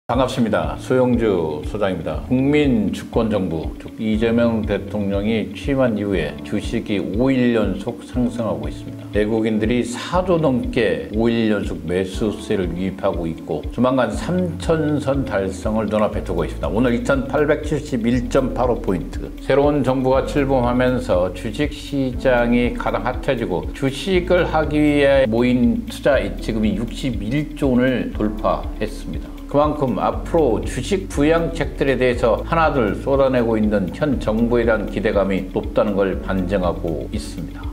반갑습니다. 소영주 소장입니다. 국민주권정부, 즉 이재명 대통령이 취임한 이후에 주식이 5일 연속 상승하고 있습니다. 외국인들이 4조 넘게 5일 연속 매수세를 유입하고 있고 조만간 3,000선 달성을 눈앞에 두고 있습니다. 오늘 2,871.85포인트. 새로운 정부가 출범하면서 주식시장이 가장 핫해지고 주식을 하기 위해 모인 투자 지금이 61조 원을 돌파했습니다. 그만큼 앞으로 주식 부양책들에 대해서 하나둘 쏟아내고 있는 현 정부에 대한 기대감이 높다는 걸 반증하고 있습니다.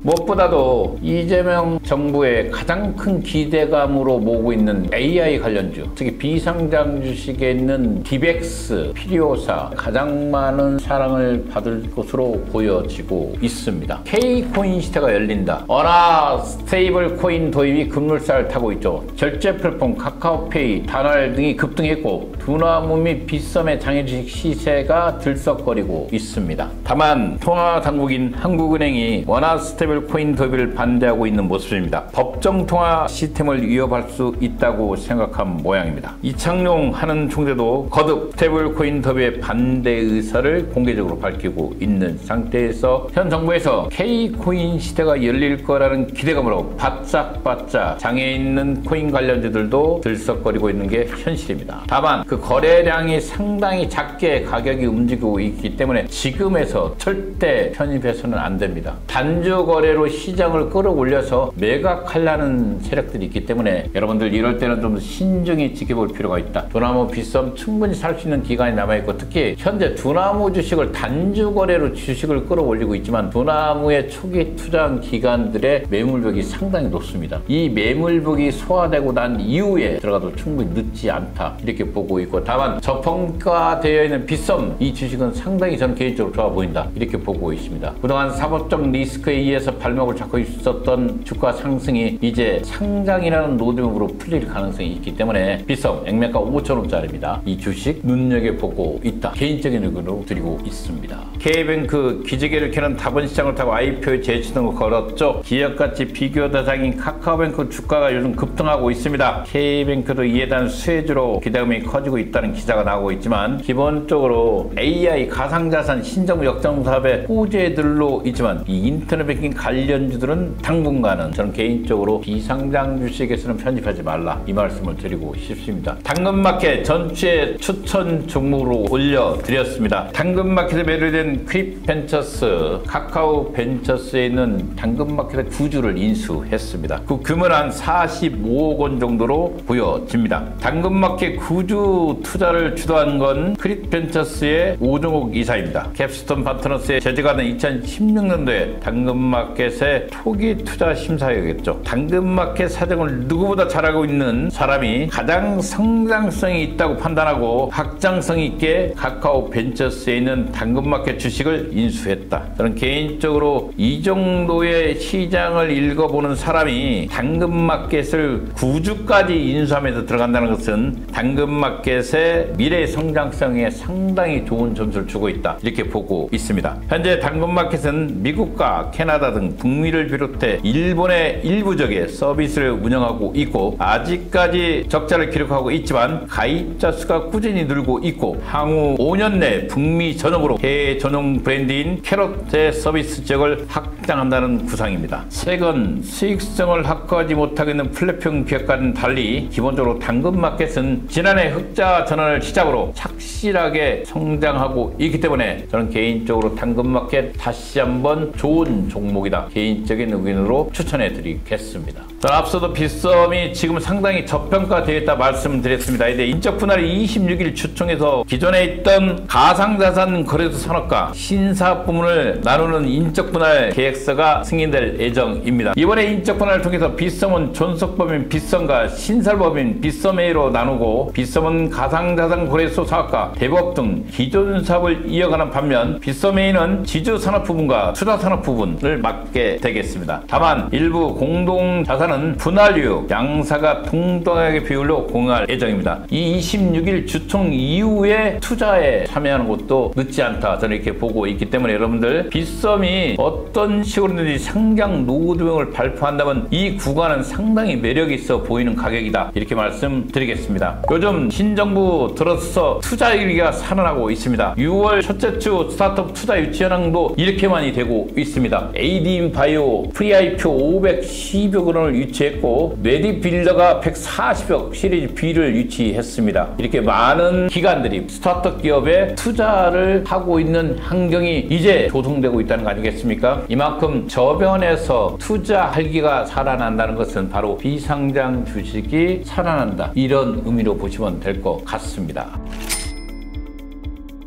무엇보다도 이재명 정부의 가장 큰 기대감으로 모으고 있는 AI 관련주, 특히 비상장 주식에 있는 디벡스, 피리오사 가장 많은 사랑을 받을 것으로 보여지고 있습니다. K코인 시대가 열린다. 어라 스테이블 코인 도입이 급물살을 타고 있죠. 결제 플랫폼 카카오페이, 다날 등이 급등했고 두나무 및 빗썸의 장외주식 시세가 들썩거리고 있습니다. 다만 통화당국인 한국은행이 원화 스테이블 코인 도입을 반대하고 있는 모습입니다. 법정 통화 시스템을 위협할 수 있다고 생각한 모양입니다. 이창용 하는 총재도 거듭 스테이블 코인 도입의 반대 의사를 공개적으로 밝히고 있는 상태에서 현 정부에서 K코인 시대가 열릴 거라는 기대감으로 바짝바짝 장에 있는 코인 관련주들도 들썩거리고 있는 게 현실입니다. 다만 그 거래량이 상당히 작게 가격이 움직이고 있기 때문에 지금에서 절대 편입해서는 안 됩니다. 단주 거래로 시장을 끌어올려서 매각하려는 세력들이 있기 때문에 여러분들 이럴 때는 좀 신중히 지켜볼 필요가 있다. 두나무 빗썸 충분히 살 수 있는 기간이 남아있고 특히 현재 두나무 주식을 단주 거래로 주식을 끌어올리고 있지만 두나무의 초기 투자한 기관들의 매물벽이 상당히 높습니다. 이 매물벽이 소화되고 난 이후에 들어가도 충분히 늦지 않다 이렇게 보고 있고 다만 저평가되어 있는 빗썸 이 주식은 상당히 저는 개인적으로 좋아 보인다 이렇게 보고 있습니다. 그동안 사법적 리스크에 의해서 발목을 잡고 있었던 주가 상승이 이제 상장이라는 로드맵으로 풀릴 가능성이 있기 때문에 빗썸 액면가 5,000원짜리입니다. 이 주식 눈여겨보고 있다. 개인적인 의견으로 드리고 있습니다. K뱅크 기지개를 켜는 다분시장을 타고 IPO에 재취등을 걸었죠. 기업가치 비교 대상인 카카오뱅크 주가가 요즘 급등하고 있습니다. K뱅크도 이에 대한 수혜주로 기대감이 커지고 있다는 기사가 나오고 있지만 기본적으로 AI 가상자산 신정부 역정사업의 호재들로 있지만 이 인터넷 뱅킹 관련주들은 당분간은 저는 개인적으로 비상장 주식에서는 편입하지 말라 이 말씀을 드리고 싶습니다. 당근마켓 전체 추천 종목으로 올려드렸습니다. 당근마켓에 매료된 크립벤처스, 카카오벤처스에 있는 당근마켓의 구주를 인수했습니다. 그 규모는 한 45억 원 정도로 보여집니다. 당근마켓 구주 투자를 주도한 건 크립벤처스의 오종옥 이사입니다. 캡스톤 파트너스의 재직가 된 2016년도에 당근마켓의 초기 투자 심사역이었죠. 당근마켓 사정을 누구보다 잘 알고 있는 사람이 가장 성장성이 있다고 판단하고 확장성 있게 카카오벤처스에 있는 당근마켓 주식을 인수했다. 저는 개인적으로 이 정도의 시장을 읽어보는 사람이 당근마켓을 구주까지 인수하면서 들어간다는 것은 당근마켓의 미래 성장성에 상당히 좋은 점수를 주고 있다. 이렇게 보고 있습니다. 현재 당근마켓은 미국과 캐나다 등 북미를 비롯해 일본의 일부적의 서비스를 운영하고 있고 아직까지 적자를 기록하고 있지만 가입자 수가 꾸준히 늘고 있고 향후 5년 내 북미 전역으로 해외 전용 브랜드인 캐럿의 서비스 지역을 확장한다는 구상입니다. 최근 수익성을 확보하지 못하고 있는 플랫폼 기업과는 달리 기본적으로 당근마켓은 지난해 흑자 전환을 시작으로 착실하게 성장하고 있기 때문에 저는 개인적으로 당근마켓 다시 한번 좋은 종목이다. 개인적인 의견으로 추천해 드리겠습니다. 앞서도 빗썸이 지금 상당히 저평가되어 있다 말씀드렸습니다. 이제 인적 분할이 26일 주총에서 기존에 있던 가상자산 거래소 산업과 신사업 부문을 나누는 인적 분할 계획서가 승인될 예정입니다. 이번에 인적 분할을 통해서 빗썸은 존속법인 빗썸과 신설법인 빗썸A로 나누고 빗썸은 가상자산 거래소 사업과 대법 등 기존 사업을 이어가는 반면 빗썸A는 지주 산업 부분과 투자 산업 부분을 맡게 되겠습니다. 다만 일부 공동 자산 양사는 분할유, 양사가 동등하게 비율로 공유할 예정입니다. 이 26일 주총 이후에 투자에 참여하는 것도 늦지 않다, 저는 이렇게 보고 있기 때문에 여러분들 빗썸이 어떤 식으로든지 상장 노후도형을 발표한다면 이 구간은 상당히 매력이 있어 보이는 가격이다, 이렇게 말씀드리겠습니다. 요즘 신정부 들어서 투자 일기가 살아나고 있습니다. 6월 첫째 주 스타트업 투자 유치 현황도 이렇게 많이 되고 있습니다. AD인바이오 프리IPO 510여 원을 유치했고 메디빌더가 140억 시리즈 B를 유치했습니다. 이렇게 많은 기관들이 스타트업 기업에 투자를 하고 있는 환경이 이제 조성되고 있다는 거 아니겠습니까? 이만큼 저변에서 투자 활기가 살아난다는 것은 바로 비상장 주식이 살아난다, 이런 의미로 보시면 될 것 같습니다.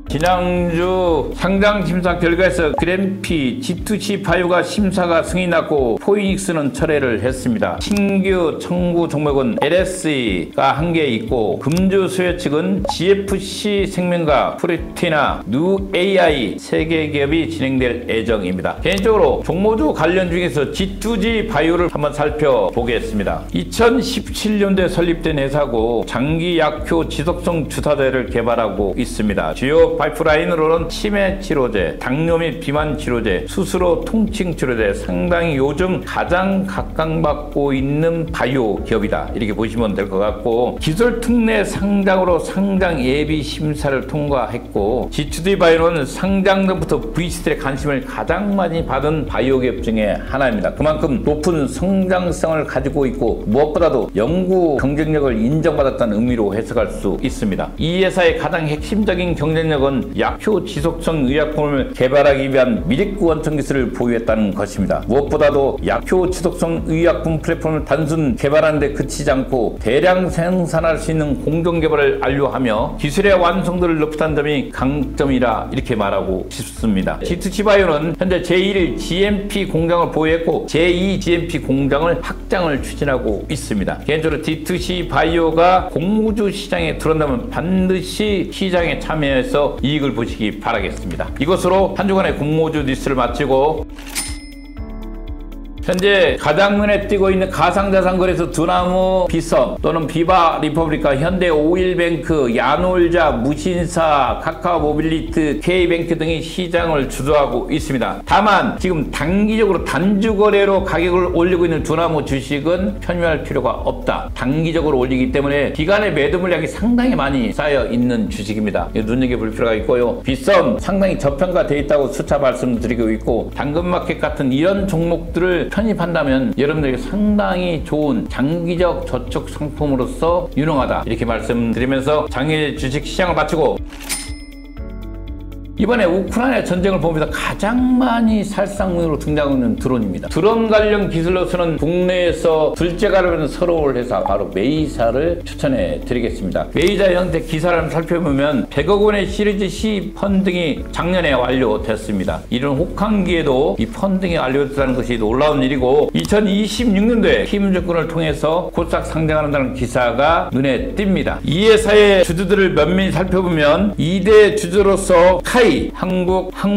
지난주 상장 심사 결과에서 그램피, G2C 바이오가 심사가 승인났고 포이닉스는 철회를 했습니다. 신규 청구 종목은 LSE가 한 개 있고 금주 수혜 측은 GFC 생명과 프리티나 뉴AI 3개 기업이 진행될 예정입니다. 개인적으로 종모주 관련 중에서 G2G 바이오를 한번 살펴보겠습니다. 2017년도에 설립된 회사고 장기 약효 지속성 주사제를 개발하고 있습니다. 주요 파이프라인으로는 치매 치료제, 당뇨 및 비만 치료제, 스스로 통증 치료제, 상당히 요즘 가장 각광받고 있는 바이오 기업이다, 이렇게 보시면 될 것 같고, 기술 특례 상장으로 상장 예비 심사를 통과했고, G2D 바이오는 상장 전부터 VC들의 관심을 가장 많이 받은 바이오 기업 중에 하나입니다. 그만큼 높은 성장성을 가지고 있고 무엇보다도 연구 경쟁력을 인정받았다는 의미로 해석할 수 있습니다. 이 회사의 가장 핵심적인 경쟁력은 약효 지속성 의약품을 개발하기 위한 미립구 원천 기술을 보유했다는 것입니다. 무엇보다도 약효 지속성 의약품 플랫폼을 단순 개발하는 데 그치지 않고 대량 생산할 수 있는 공정 개발을 완료하며 기술의 완성도를 높였다는 점이 강점이라 이렇게 말하고 싶습니다. G2C 바이오는 현재 제1 GMP 공장을 보유했고 제2 GMP 공장을 확장을 추진하고 있습니다. 개인적으로 G2C 바이오가 공모주 시장에 들어온다면 반드시 시장에 참여해서 이익을 보시기 바라겠습니다. 이것으로 한 주간의 공모주 뉴스를 마치고, 현재 가장 눈에 띄고 있는 가상자산 거래소 두나무 빗썸 또는 비바 리퍼블리카, 현대 오일뱅크, 야놀자, 무신사, 카카오 모빌리티, K뱅크 등이 시장을 주도하고 있습니다. 다만 지금 단기적으로 단주 거래로 가격을 올리고 있는 두나무 주식은 편유할 필요가 없다. 단기적으로 올리기 때문에 기간의 매도 물량이 상당히 많이 쌓여 있는 주식입니다. 눈여겨볼 필요가 있고요. 빗썸 상당히 저평가되어 있다고 수차 말씀드리고 있고, 당근마켓 같은 이런 종목들을 편입한다면 여러분들에게 상당히 좋은 장기적 저축 상품으로서 유능하다, 이렇게 말씀드리면서 장일 주식시장을 마치고, 이번에 우크라이나 전쟁을 보면서 가장 많이 살상무로 등장하고 있는 드론입니다. 드론 관련 기술로서는 국내에서 둘째 가려면 서러울 회사, 바로 메이사를 추천해 드리겠습니다. 메이사 형태 기사를 한번 살펴보면 100억 원의 시리즈 C 펀딩이 작년에 완료됐습니다. 이런 혹한기에도 이 펀딩이 완료됐다는 것이 놀라운 일이고, 2026년도에 키움증권을 통해서 코스닥 상장한다는 기사가 눈에 띕니다. 이 회사의 주주들을 면밀히 살펴보면 2대 주주로서 카이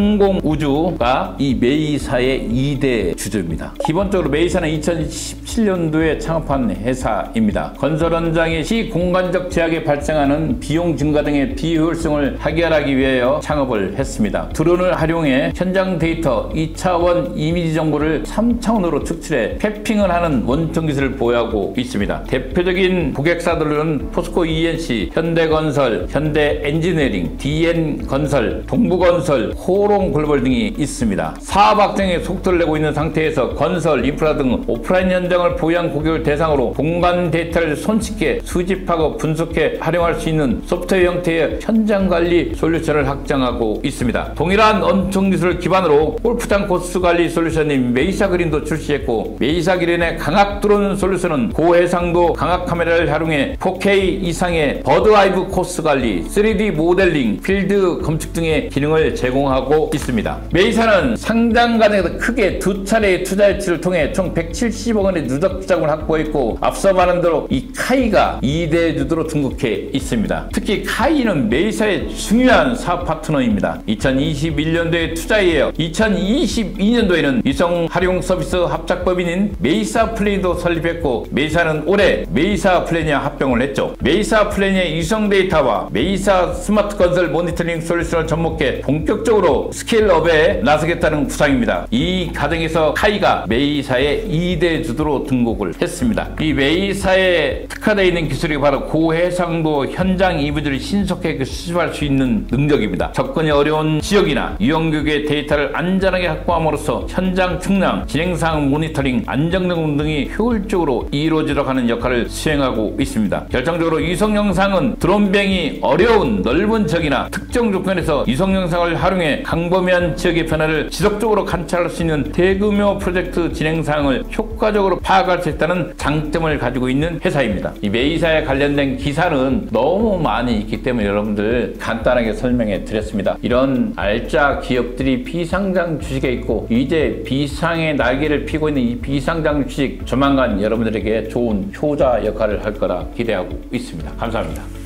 한국항공우주가 이 메이사의 2대 주주입니다. 기본적으로 메이사는 2017년도에 창업한 회사입니다. 건설 현장의 시공간적 제약에 발생하는 비용 증가 등의 비효율성을 해결하기 위하여 창업을 했습니다. 드론을 활용해 현장 데이터 2차원 이미지 정보를 3차원으로 축출해 폐핑을 하는 원천 기술을 보유하고 있습니다. 대표적인 고객사들은 포스코 ENC, 현대건설, 현대엔지니어링, DN건설, 동부건설, 호롱글로벌 등이 있습니다. 사업 확장에 속도를 내고 있는 상태에서 건설, 인프라 등 오프라인 현장을 보유한 고객을 대상으로 공간 데이터를 손쉽게 수집하고 분석해 활용할 수 있는 소프트웨어 형태의 현장관리 솔루션을 확장하고 있습니다. 동일한 원천 기술을 기반으로 골프장 코스 관리 솔루션인 메이사 그린도 출시했고, 메이사 그린의 강학 드론 솔루션은 고해상도 강학 카메라를 활용해 4K 이상의 버드아이브 코스 관리, 3D 모델링, 필드 검측 등의 기능을 제공하고 있습니다. 메이사는 상장 과정에서 크게 두 차례의 투자 유치를 통해 총 170억 원의 누적 투자금을 확보했고, 앞서 말한 대로 이 카이가 2대 주주로 등극해 있습니다. 특히 카이는 메이사의 중요한 사업 파트너입니다. 2021년도에 투자이에요. 2022년도에는 위성 활용 서비스 합작법인인 메이사 플래닛도 설립했고, 메이사는 올해 메이사 플래닛과 합병을 했죠. 메이사 플래닛의 위성 데이터와 메이사 스마트 건설 모니터링 솔루션을 접목해 본격적으로 스케일업에 나서겠다는 구상입니다. 이 과정에서 카이가 메이사의 2대 주주로 등극을 했습니다. 이 메이사에 특화되어 있는 기술이 바로 고해상도 현장 이미지를 신속하게 수집할 수 있는 능력입니다. 접근이 어려운 지역이나 유형교육의 데이터를 안전하게 확보함으로써 현장 측량, 진행사항 모니터링, 안정등 등이 효율적으로 이루어지도록 하는 역할을 수행하고 있습니다. 결정적으로 위성 영상은 드론뱅이 어려운 넓은 지역이나 특정 조건에서 위성 영상을 활용해 광범위한 지역의 변화를 지속적으로 관찰할 수 있는 대규모 프로젝트 진행 사항을 효과적으로 파악할 수 있다는 장점을 가지고 있는 회사입니다. 이 메이사에 관련된 기사는 너무 많이 있기 때문에 여러분들 간단하게 설명해 드렸습니다. 이런 알짜 기업들이 비상장 주식에 있고, 이제 비상의 날개를 피고 있는 이 비상장 주식 조만간 여러분들에게 좋은 효자 역할을 할 거라 기대하고 있습니다. 감사합니다.